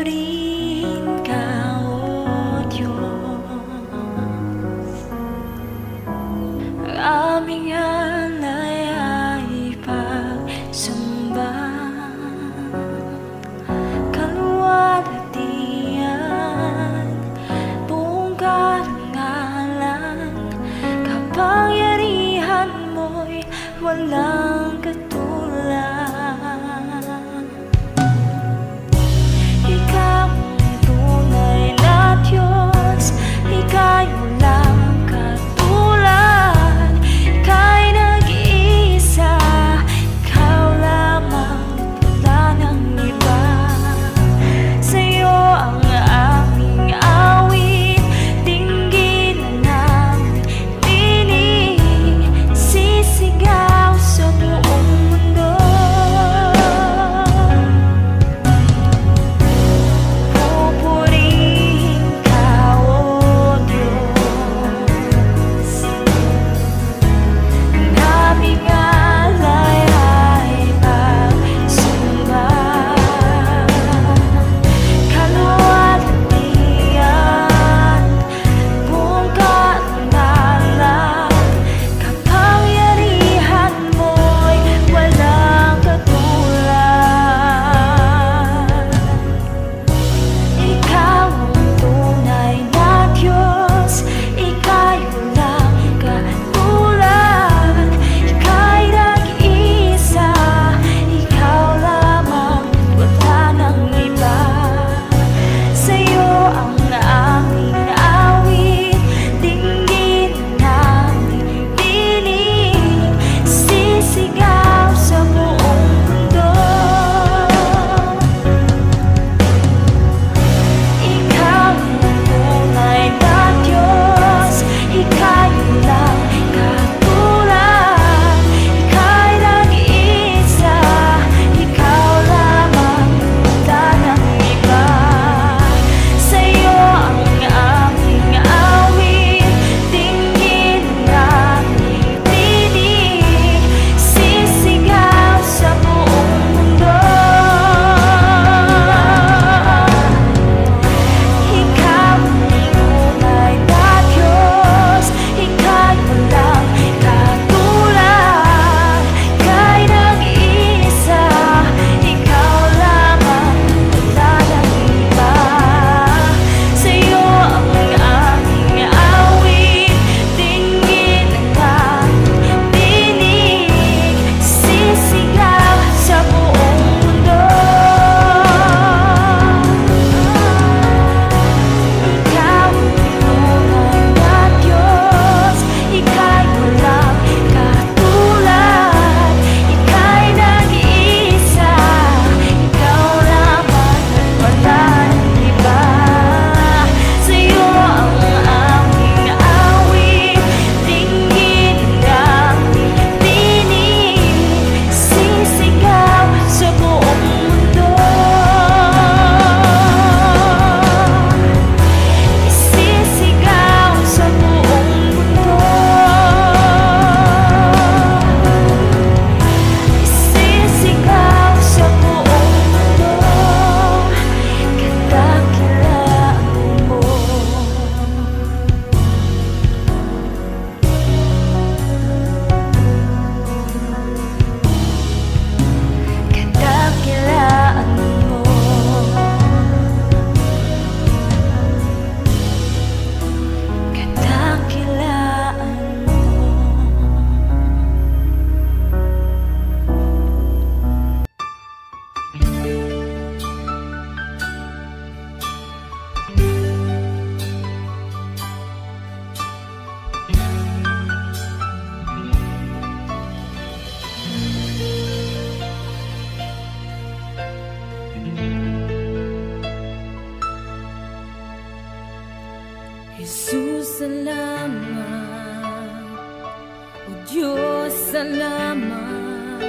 Pupurihin ka, O Diyos. Ang aming alay ay pagsamba, kaluwalhatian, buong karangalan, kapangyarihan mo'y walang katulad. Ikaw ang tunay na Diyos, ika'y walang katulad. Ika'y nag-iisa, ikaw lamang, wala nang iba. Sa'yo ang aming awit, dinggin na namin tinig, sisigaw sa buong mundo. Pupurihin ka, O Diyos. Ang aming alay ay pagsamba, kaluwalhatian, buong karangalan, kapangyarihan mo'y walang katulad. Ikaw ang tunay na Diyos, ika'y walang katulad. Ika'y nag-iisa, ikaw lamang, wala nang iba. Sa'yo ang aming awit, dinggin namin tinig, sisigaw sa buong mundo. Ikaw ang tunay na Diyos, ika'y walang katulad. Ika'y nag-iisa, ikaw lamang, wala nang iba. Sa'yo ang aming awit, dinggin namin tinig, sisigaw sa buong mundo. Ikaw ang tunay na Diyos, ika'y walang katulad. Ika'y nag-iisa, ikaw lamang, wala nang iba. Sa'yo ang aming awit, dinggin namin tinig, sisigaw sa buong mundo. Ikaw ang tunay na Diyos, ika'y walang katulad. Ika'y nag-iisa, ikaw lamang, wala nang iba. Sa'yo ang aming awit, dinggin namin tinig, sisigaw sa buong mundo. Isisigaw sa buong mundo. Isisigaw sa buong mundo. Kadakilaan mo. Kadakilaan mo. Kadakilaan mo. Jesus, salamat. O Diyos, salamat.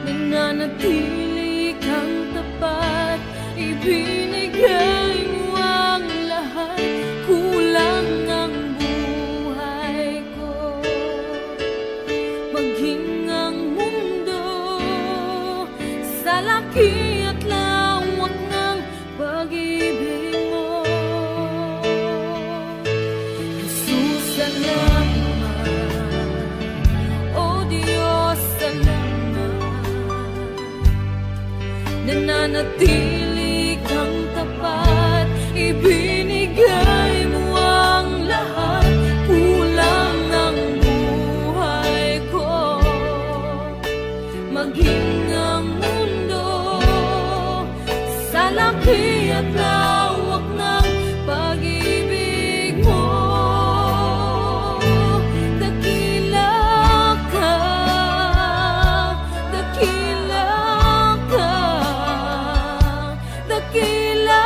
Nananatili kang tapat, ibinigay mo ang lahat. Kulang ang buhay ko, maging ang mundo sa laki at lawak nananatili kang tapat. Ibinigay mo ang lahat, kulang ang buhay ko. Maging ang mundo sa laki at lawak ng pag-ibig mo. Dakila ka, dakila ka, dakila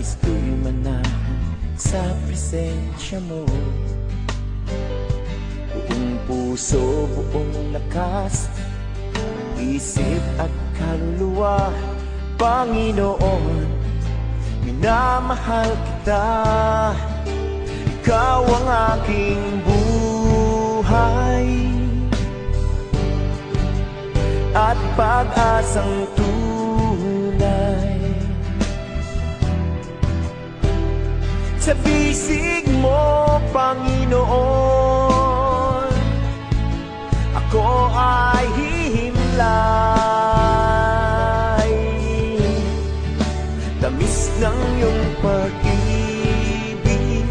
Nais ko'y manahan sa presensya mo. Buong puso, buong lakas, isip at kaluluwa, Panginoon, minamahal kita. Ikaw ang aking buhay at pag-asang tunay. Sa bisig mo, Panginoon, ako ay hihimlay. Tamis ng iyong pag-ibig,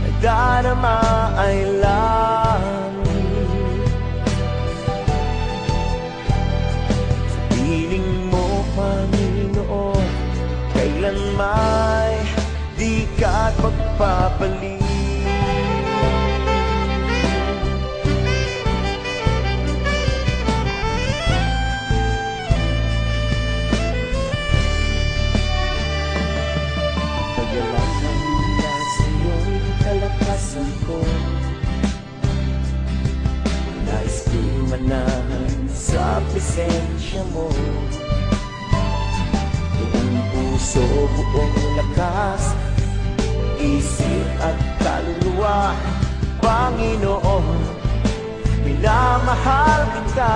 nadarama ay langit. Sa piling mo, Panginoon, kailan may di ka't magpapalit. Pagyalan na sa'yo'y kalakasan ko, nais ko'y manahan sa presensya mo. Buong puso, buong lakas, isip at kaluluwa, Panginoon, minamahal kita.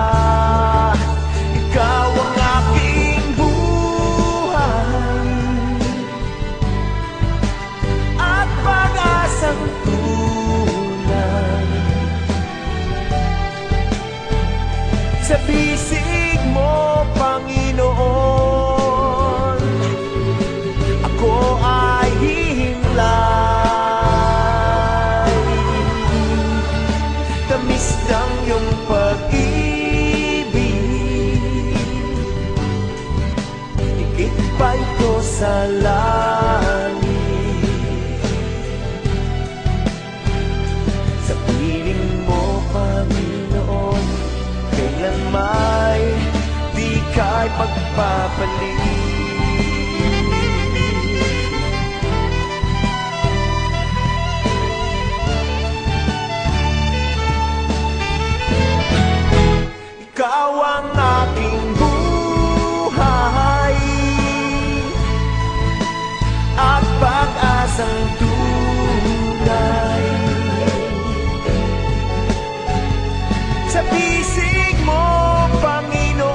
Ikaw ang aking buhay at pag-asang tunay. Sa bisig mo, Panginoon, ako ay hihimlay. Tamis ng iyong pag-ibig, higit pa ito sa langit. Sa piling mo, Panginoon, kailan may di ka'y pagpapalit. Ikaw ang aking buhay at pag-asang tunay. Sa bisig mo, Panginoon,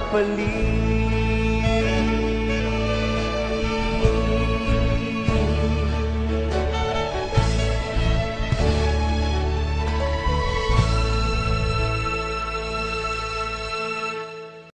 kapalit.